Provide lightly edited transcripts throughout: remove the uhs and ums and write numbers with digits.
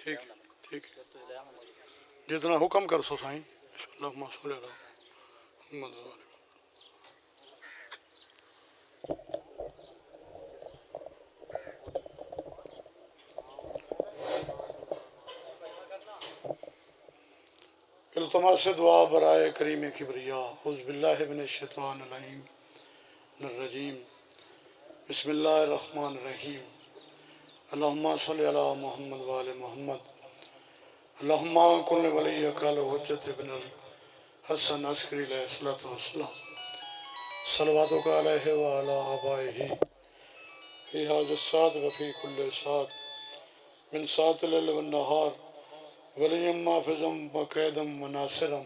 ٹھیک ہے ٹھیک ہے جتنا حکم کر سو سائیں اللہم صلی اللہ محمد و آلہ۔ التماس دعا برائے کریم کبریا اعوذ باللہ من الشیطان الرجیم بسم اللہ الرحمن الرحیم اللہم صلی علی محمد و آل محمد اللہم کن ولیک الحجۃ ابن الحسن عسکری علیہ الصلوۃ والسلام صلواتک علیہ وعلی آبائہ فی ھذا الساعۃ وفی کل ساعۃ من ساعۃ اللیل والنہار ولیم حافظم و قیدم و ناصرم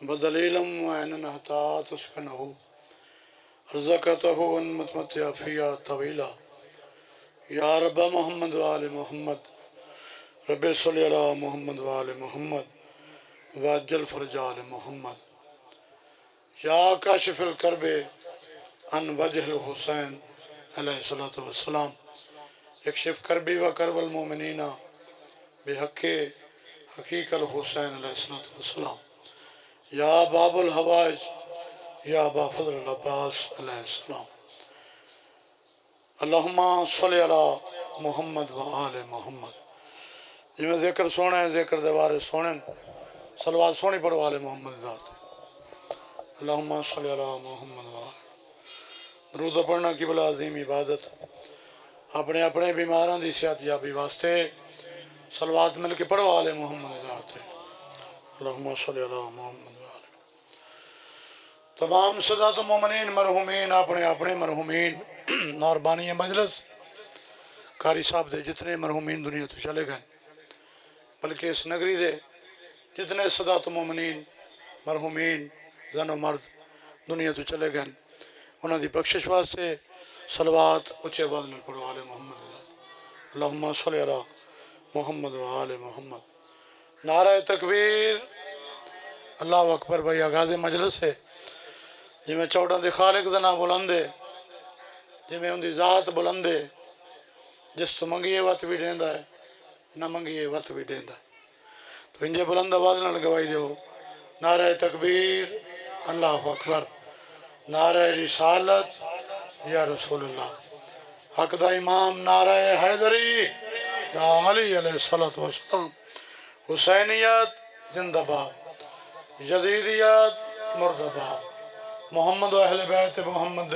بدلیلم و عینن حتی تسکنہ رزقتہ ان متمتع فیہا طویلا یا رب محمد و آل محمد رب صلی علی محمد و آل محمد وعجل فرج آل محمد یا کاشف الکرب عن وجہ الحسین علیہ الصلوۃ والسلام اکشف کربی و کرب المؤمنین بحق حقیق الحسین علیہ الصلوۃ والسلام یا باب الحوائج یا با فضل العباس علیہ السلام اللہم صلی علی محمد و آل محمد جی میں ذکر سونا ہے ذکر دوارے سونے صلوات سونی پڑھو آل محمد ذات اللہم صلی علی محمد و آل درود پڑھنا کی بلا عظیم عبادت اپنے اپنے بیماران دی صحت یابی واسطے صلوات مل کے پڑھو آل محمد ذات اللہم صلی علی محمد و آل تمام سادات مومنین مرحومین اپنے اپنے مرحومین اور بانی مجلس قاری صاحب دے جتنے مرحومین دنیا تو چلے گئے بلکہ اس نگری دے جتنے سادات مومنین مرحومین زن و مرد دنیا تو چلے گئے انہوں دی بخشش واسطے صلوات اچھے بعد میں پڑھو آل محمد اللہم صلی علی محمد و آل محمد نعرہ تکبیر اللہ اکبر بھائی آغاز مجلس ہے جی میں چوڑا دے خالق دنا بلندے جی میں ان دی ذات بلندے جس تو منگیے وقت بھی دیندہ ہے نہ منگیے وقت بھی دیندہ ہے تو انجے بلند آواز نہ لگوائی دیو نعرہ تکبیر اللہ اکبر نعرہ رسالت یا رسول اللہ حق دا امام نعرہ حیدری یا علی علیہ السلام حسینیت زندہ باد یزیدیت مردہ باد محمد و اہل بیت محمد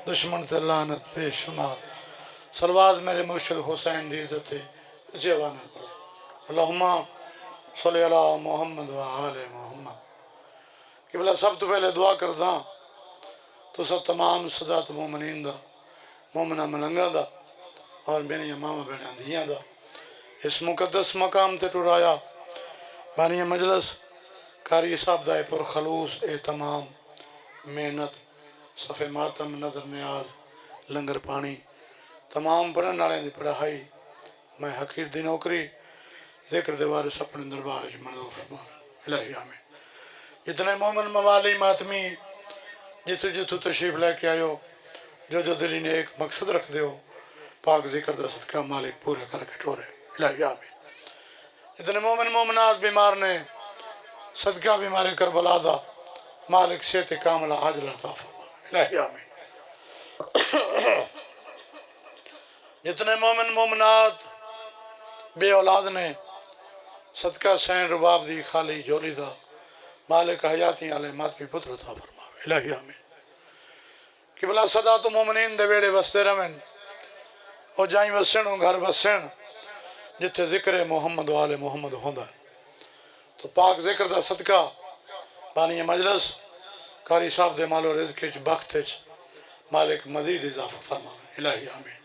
دشمن تے لعنت بے شمار صلوات میرے مرشد حسین دی عزت جیوانا پڑھو اللہم صلی علی محمد و آل محمد قبلہ سب تو پہلے دعا کرداں تو سب تمام سادات مومنین دا مومنہ ملنگا دا اور میری امامہ بینہ دیاں دا اس مقدس مقام تے ٹرایا بانی مجلس قاری صاحب دائے پر خلوص اہتمام محنت صفحہ ماتم نظر نیاز لنگر پانی تمام پڑھن نالیں دی پڑھائی میں حقیر دی نوکری ذکر دیوارس اپنے دربار منظور فرما الہی آمین جتنے مومن موالی ماتمی جتو جتو تشریف لے کے آئیو جو دلی نے ایک مقصد رکھ دیو پاک ذکر دا صدقہ مالک پورے کر کے ٹورے الہی آمین جتنے مومن مومنات بیمار نے صدقہ بیمار کربلا دا مالک صحت کاملہ عاجل عطا فرما الہی آمین جتنے مومن مومنات بے اولاد نے صدقہ سین رباب دی خالی جولی دا مالک حیاتی علیہ ماتمی پتر عطا فرما الہی آمین قبلہ صدات و مومنین دے ویڑے بستے روین اور جائیں بسنوں گھر بسن جتے ذکر محمد و آل محمد ہوندہ ہے تو پاک ذکر دا صدقہ بانی مجلس قاری صاحب دے مال و رزق بخت مالک مزید اضافہ فرما الہی آمین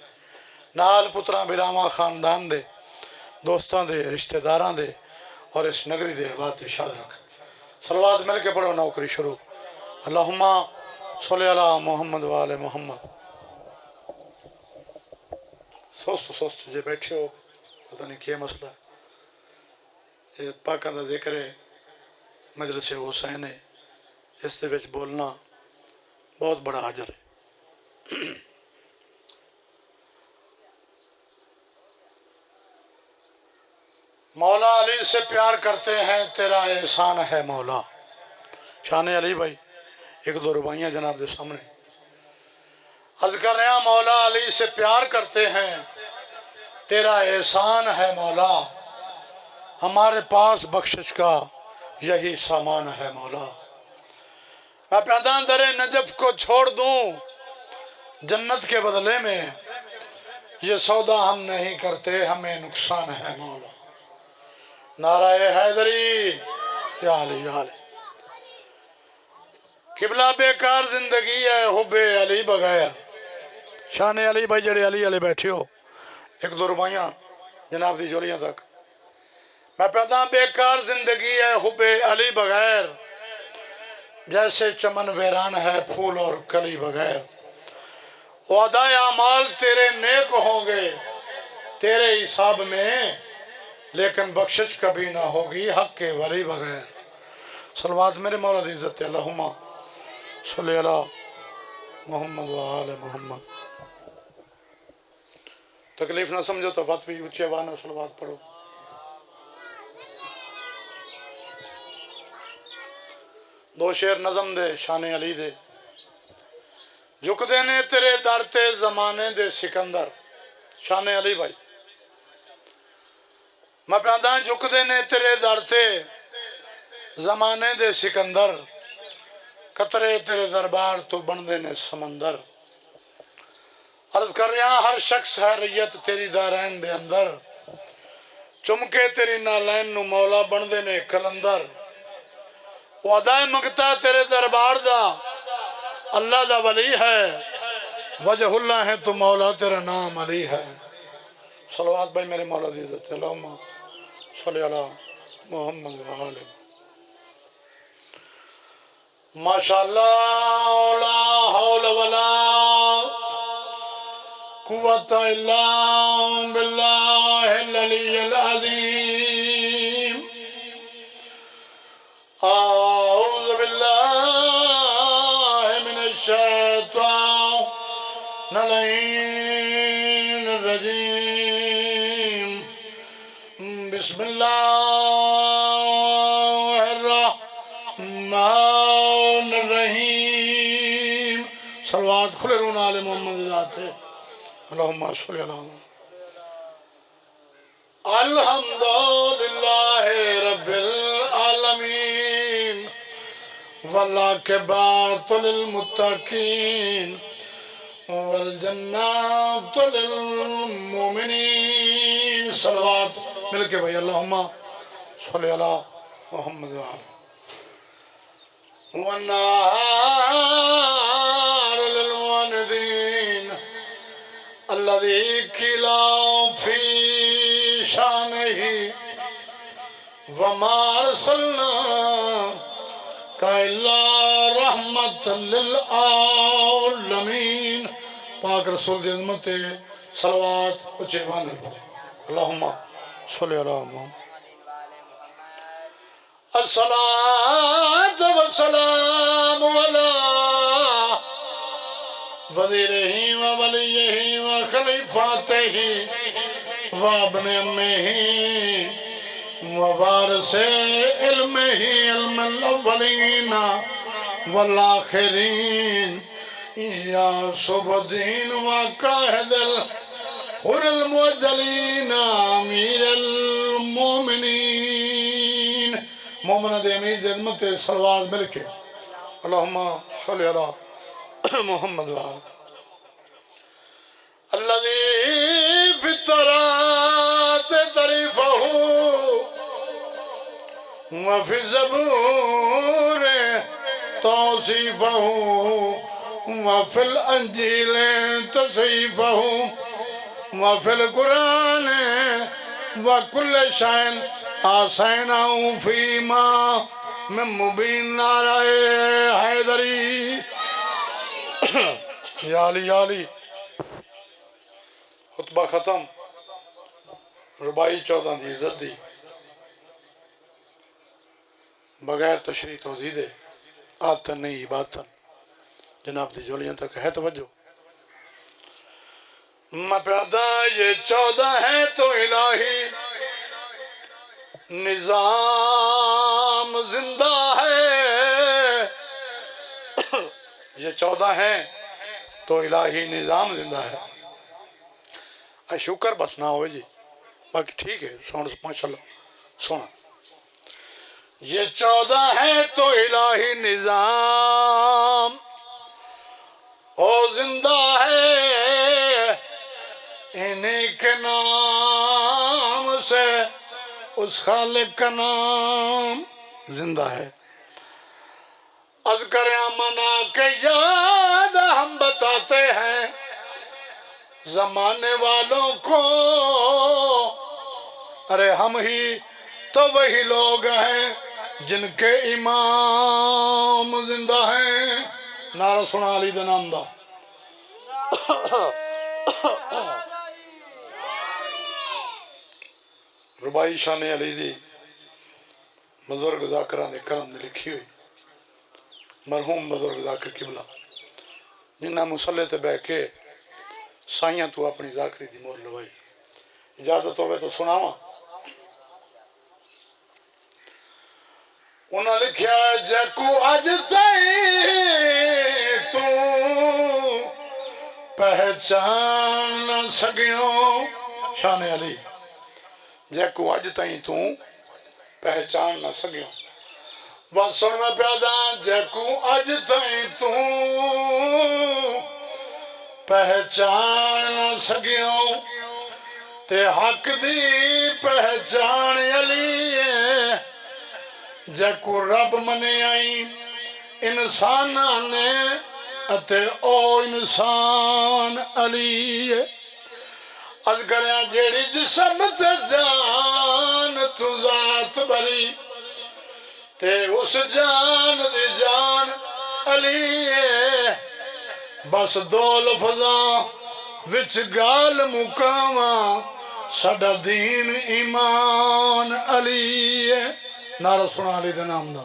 نال پتران براما خاندان دے دوستان دے رشتہ داران دے اور اس نگری دے بات شاد رکھ صلوات مل کے پڑھو نوکری شروع اللہم صلی علی محمد و آل محمد سوست جے بیٹھے ہو پتہ نہیں کیا مسئلہ ہے یہ پاکان دا ذکر ہے مجلس حسین ہے اس دے وچ بولنا بہت بڑا اجر ہے مولا علی سے پیار کرتے ہیں تیرا احسان ہے مولا. شان علی بھائی ایک دو ربائیاں جناب دے سامنے عرض کر رہے ہیں. مولا علی سے پیار کرتے ہیں تیرا احسان ہے مولا, ہمارے پاس بخشش کا یہی سامان ہے مولا. میں پیدا در نجف کو چھوڑ دوں جنت کے بدلے میں, یہ سودا ہم نہیں کرتے ہمیں نقصان ہے مولا. نعرہ حیدری یا علی یا علی. قبلہ بیکار زندگی ہے حب علی بغیر. شان علی بھائی جڑے علی علی بیٹھے ہو ایک دو ربائیاں جناب دی جوڑیاں تک. میں پیدا بیکار زندگی ہے حب علی بغیر, جیسے چمن ویران ہے پھول اور کلی بغیر. وعدۂ اعمال تیرے نیک ہوں گے تیرے حساب میں, لیکن بخشش کبھی نہ ہوگی حق کے ولی بغیر. صلوات میرے مولا دی عزت. اللہم صلی علی محمد و آل محمد. تکلیف نہ سمجھو تو فت بھی اچھے وانا صلوات پڑھو. دو شعر نظم دے شان علی دے. جھکدے نے تیرے در تے زمانے دے سکندر. شان علی بھائی میں پیدا جھکدے نے تیرے در تے زمانے دے سکندر, قطرے تیرے دربار تو بندے نے سمندر. عرض کر رہا ہر شخص ہے ریت تیری دارین دے اندر, چمکے تیری نالین نو مولا بندے نے کلندر. وعدائے منگتا تیرے دربار دا اللہ دا ولی ہے, وجہ اللہ ہے تو مولا تیرا نام علی ہے. صلوات بھائی میرے مولا دی عزت. اللہم صلی علی محمد و آل. ماشاءاللہ لا حول ولا قوت الا باللہ العلی العظیم. اعوذ باللہ من الشیطان اللعین الرجیم. بسم اللہ الرحمن الرحیم. صلوات کھلے رون آل محمد ذات. اللہم صلی اللہ علیہ. الحمدللہ رب العالمین والعاقبۃ للمتقین والجنات للمؤمنین. صلوات مل کے بھائی. اللہم صلی علی محمد وآلہ. والنہار للموندین الذی کلا فی شانہ وما ارسلناک الا رحمت للعالمین. پاک رسول دی عظمت صلوات اچھے بانے. اللہم صلی علی محمد. الصلاة والسلام علی وزیرہ وولیہ وخلیفاتہ وابن امہ ووارث علمہ علم الاولین والآخرین یا صبح الدین وقاہد الحر المعجلین امیر المومنین. مومنہ دے امیر دے عظمت صلوات مل کے. اللہم صلی علی محمد وآلہ. الذی فی التوراۃ تعریفہ وفی الزبور توصیفہ وفی الانجیل تصحیفہ وفی القرآن وکل شیء احصیناہ فیما من مبین. نعرہ حیدری یا علی یا علی. خطبہ ختم. ربائی 14 دی عزت دی بغیر تشریح توضیح دے آتن نہیں باتن. جناب دی جولیاں تک ہے توجہ. میں پیدا یہ 14 ہے تو الہی نظام زندہ ہے، یہ 14 ہیں تو الہی نظام زندہ ہے. شکر بس نہ ہوئے جی، باقی ٹھیک ہے، ماشاءاللہ سونا. یہ 14 ہیں تو الہی نظام زندہ ہے، انہی کے نام سے اس خالق کا نام زندہ ہے. اذکر منا کے یاد ہم بتاتے ہیں زمانے والوں کو، ارے ہم ہی تو وہی لوگ ہیں جن کے امام زندہ ہیں. نعرہ سنا علی دے نام دا. ربائی شان علی دی بزرگ ذاکران دے کلم نے لکھی ہوئی، مرحوم بزرگ ذاکر قبلہ جنہ مسلح تے بہ کے سائیاں تو اپنی ذاکری دی مور لوائی. اجازت ہوئے تو سناواں. انہاں لکھیا جیکو اج تائیں تو پہچان نہ سگیوں، شان علی جیکو اج تائیں تو پہچان نہ سگیوں. بس سن میں پیادا جیکو اج تائیں تو پہچان نہ سگیوں، تے حق دی پہچان علی ہے. جیکو رب منے آئی انسانہ نے اتے او انسان علی ہے. از کریا جیڑی جسم تے جان تو ذات بری، تے اس جان دی جان علی ہے. بس دو لفظاں وچ گال مکاواں ساڈا دین ایمان علی ہے. نعرہ سنا علی دے نام دا.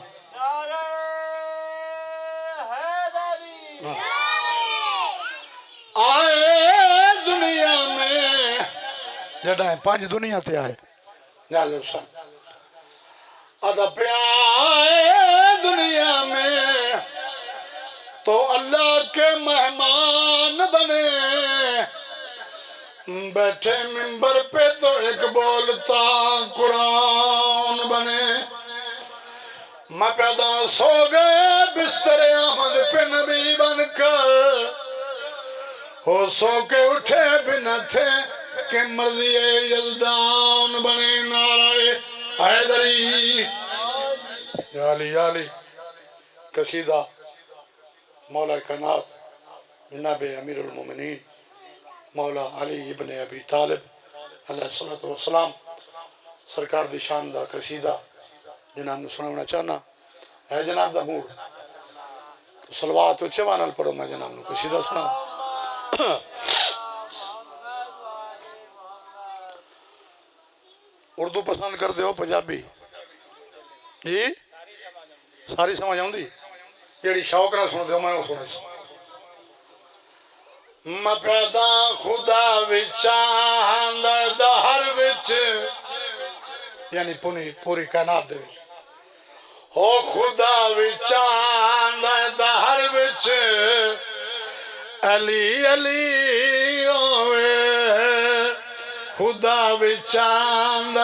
آئے دنیا میں جڑا 5 دنیا تے آئے جازو سن ادا پہ آئے دنیا میں تو اللہ کے مہمان بنے. بیٹھے منبر پہ تو ایک بولتا قرآن بنے. میں پیدا سو گئے بستر احمد پہ نبی بن کر، ہو سو کے اٹھے بھی نہ تھے کہ مرضی یزدان بنے. نعرہ حیدری. یا علی یا علی قصیدہ مولا کائنات جناب امیر المومنین مولا علی ابن ابی طالب علیہ السلام سرکار دی شان دا قصیدہ جناب نے سناونا چاہنا ہے. جناب دا موڑ صلوات اچھے وانال پڑھو. میں جناب نے قصیدہ سنا. اردو پسند کر دے ہو پنجابی جی ساری سمجھ آؤں دی جیڑی شوق نہ سن دے ہو میں وہ سنے. میں پیدا خدا وچاند دہر وچ یعنی پوری کائنات دے وچ ہو خدا وچاند دہر وچ علی علی ہوئے. خدا وچاند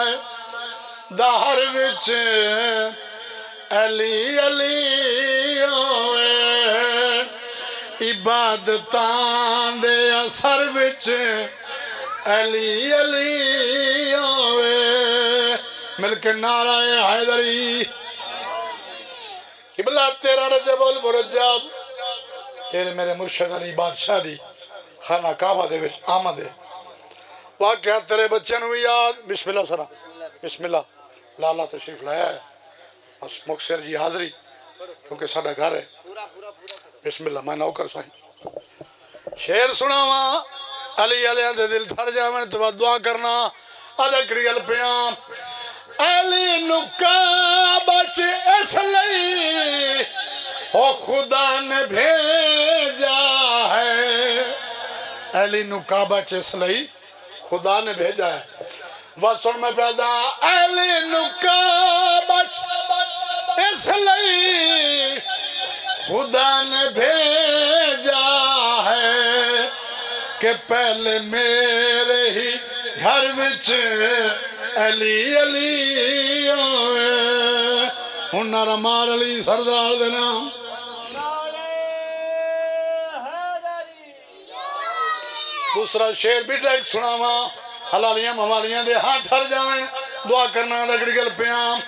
دہر وچ علی علی ہوئے. عبادتاں دے اثر وچ علی علی ہوئے. مل کے نعرہ حیدری. قبلہ تیرا رجب المرجب تیرے میرے مرشد علی بادشاہ دی خانہ کعبہ دے وچ آمد ہے. واقعہ تیرے بچے نو یاد. بسم اللہ سرا بسم اللہ. لالا تشریف لایا ہے بس مکسر جی حاضری کیونکہ ساڑھا گھر ہے. بسم اللہ. میں نوکر سائیں شیر سناواں علی علیہ دے دل تھڑ جاویں تو دعا کرنا. ادھکڑی الپیاں علی نکا بچ اس لئی او خدا نے بھیجا ہے. علی نکا بچ اس لئی خدا نے بھیجا ہے. وسن میں پیدا علی نکا بچ اس لئی خدا نے بھیجا ہے کہ پہلے میرے ہی گھر وچ علی علی ہوئے ہن نعرہ مار علی سردار دے نام دوسرا شعر بھی ٹیک سناواں حلالیاں موالیاں دے ہاں ٹھر جاویں دعا کرنا لگڑی گل پیام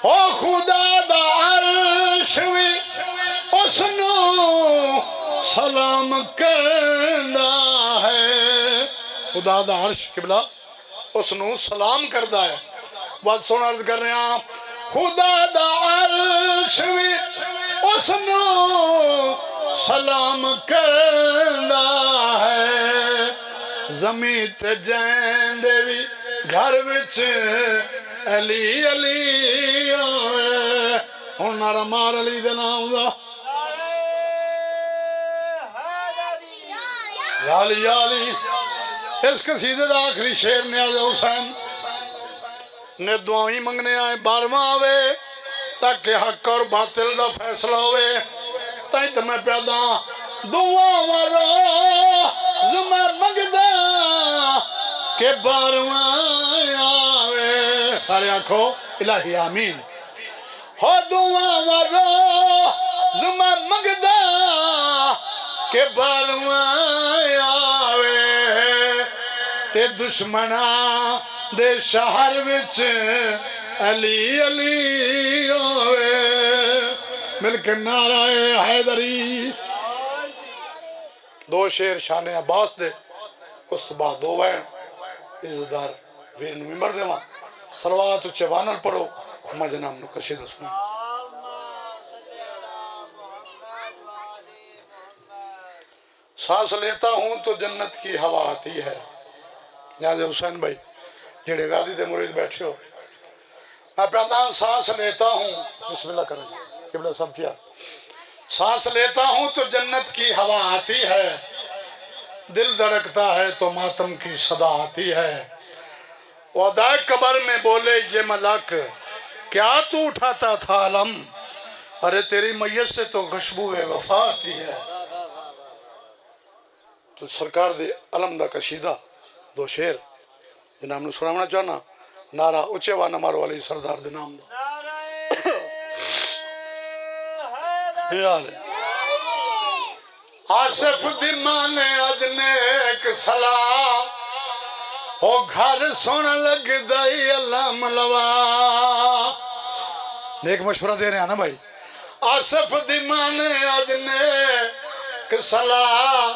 او خدا دا عرش وی اس نو سلام کردا ہے خدا دا عرش قبلہ اس نو سلام کردا ہے بات سن عرض کر رہے ہیں خدا دا عرش وی اس نو سلام کردا ہے زمین تے جین دے وی گھر وچ علی علی ہوئے ہن نعرہ مار علی دے نام دا یا علی یا علی اس قصیدے دا آخری شعر نیاز حسین نے دعائیں منگنے آئے 12واں آوے تاکہ حق اور باطل دا فیصلہ ہوئے تائیں تو میں پیدا دعا ورو میں منگدا کہ 12واں آوے سارے آنکھو الہی آمین ہو دعا ورو میں منگدا کہ 12واں آوے تے دشمنا دے شہر وچ علی علی ہوئے مل کے نعرہ حیدری دو شیر شان عباس دے اس تو بعد دو وین عزتدار ویر نو ممبر دے وہاں صلوات اچھے وانل پڑھو ہمیں جنام نو کشید اس میں سانس لیتا ہوں تو جنت کی ہوا آتی ہے نیاز حسین بھائی جڑے غازی دے مرید بیٹھے ہو میں پیدا سانس لیتا ہوں بسم اللہ کریں قبلہ سب کیا سانس لیتا ہوں تو جنت کی ہوا آتی ہے دل دھڑکتا ہے تو ماتم کی صدا آتی ہے وعدائے قبر میں بولے یہ ملک کیا تو اٹھاتا تھا علم ارے تیری میت سے تو خوشبو وفا آتی ہے تو سرکار دے علم دا کشیدہ دو شیر جناب نے سناونا چاہنا نعرہ اچھے وانا مارو علی سردار دے نام دا آصف دیمان اجنیک سلام او گھر سن لگ دائی اللہ ملوا نیک مشورہ دے رہے ہیں نا بھائی آصف دیمان اجنیک سلام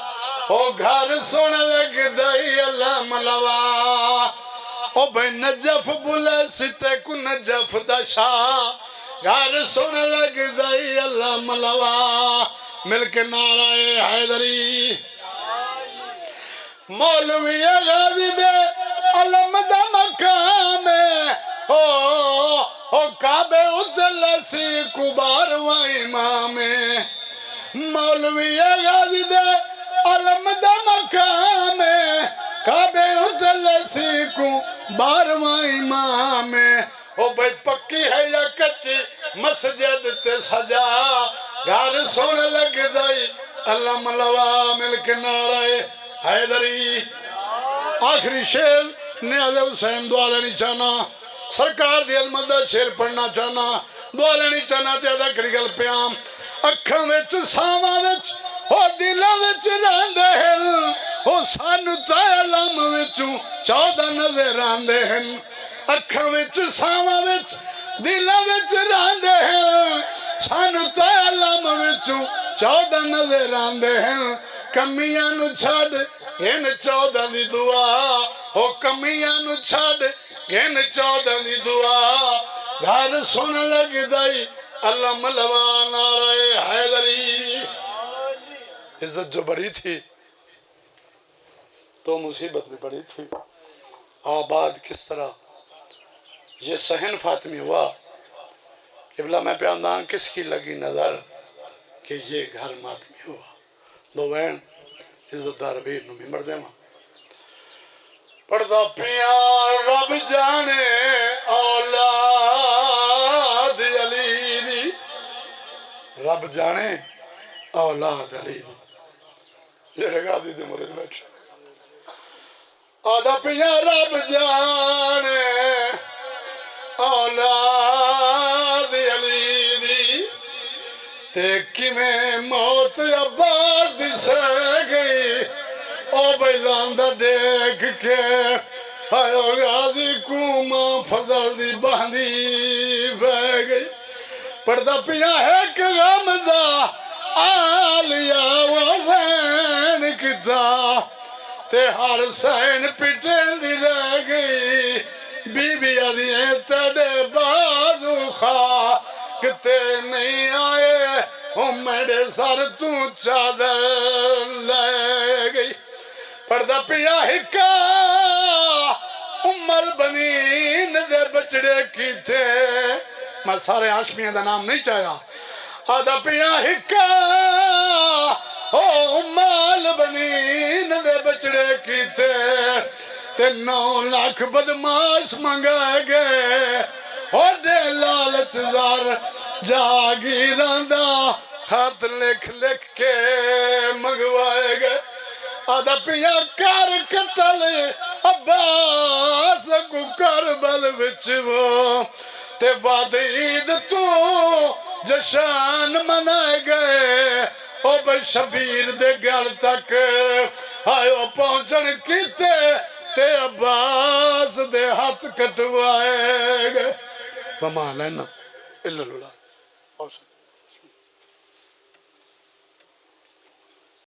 او گھر سن لگ دائی اللہ ملوا او بھائی نجف بولے ستے کو نجف دشا گھر سن لگ دائی اللہ ملوا مل کے نعرہ حیدری مولوی غازی دے علم دا مقام ہو کعبے اتلسی کبارواں امام مولوی غازی دے علم دا مقام کعبے اتلسی کبارواں امام او بھائی پکی ہے یا کچی مسجد تے سجا گھر سن لگ دائی اللہ ملوا مل کے نعرہ حیدری آخری شیر نیاز حسین دعا لینی چاہنا سرکار دی علمت دا شیر پڑھنا چاہنا دعا لینی چاہنا تیادہ کڑی گل پیام اکھاں وچ ساواں وچ ہو دلاں وچ راندے ہن ہو سانو تے علم وچوں 14 نظر آندے ہن اکھاں وچ ساواں وچ دلاں وچ راندے ہن سانو تے علم وچوں 14 نظر آندے ہن کمیاں نو چھڑ گھن 14 دی دعا ہو کمیاں نو چھڑ گھن 14 دی دعا گھر سن لگ دائی اللہ ملوا نعرہ حیدری عزت جو بڑی تھی تو مصیبت بھی بڑی تھی آباد کس طرح یہ صحن فاطمی ہوا قبلہ میں پیاندان کس کی لگی نظر کہ یہ گھر ماتمی ہوا دو بین عزت دار ویر نو ممبر دے ماں پڑھدا پیا رب جانے اولاد علی دی، رب جانے اولاد علی دی، جڑے غازی دے ملک بیٹھے آدھا پیا رب جانے اولاد علی دی، تے کیویں موت عباس دی سہ گئی او بیلاندہ دیکھ کے ہائے او غازی کوماں فضل دی باندی بہ گئی پڑھدا پیا ہے کہ غم دا آلیا وین کتا تے ہر سین پٹین دی رہ گئی بی بی آدھیں تڑے بازو خواہ کتے نہیں آئے میرے سر تو چادر لے گئی پردہ پیا ہکا البنین دے بچڑے کی تھے میں سارے ہاشمیاں دا نام نہیں چاہیا آدھا پیا ہکا البنین دے بچڑے کی تھے تے 9 لاکھ بدماش منگائے گئے ہوڑے لالچ زار جاگیراں دا خط لکھ لکھ کے منگوائے گئے آدھا پیا کر قتل عباس کو کربل وچ وہ تے بعد عید تو جشن منائے گئے او بھائی شبیر دے گل تک آئیو پہنچن کیتے تے عباس دے ہاتھ کٹوائے گئے وما لینا اللہ اللہ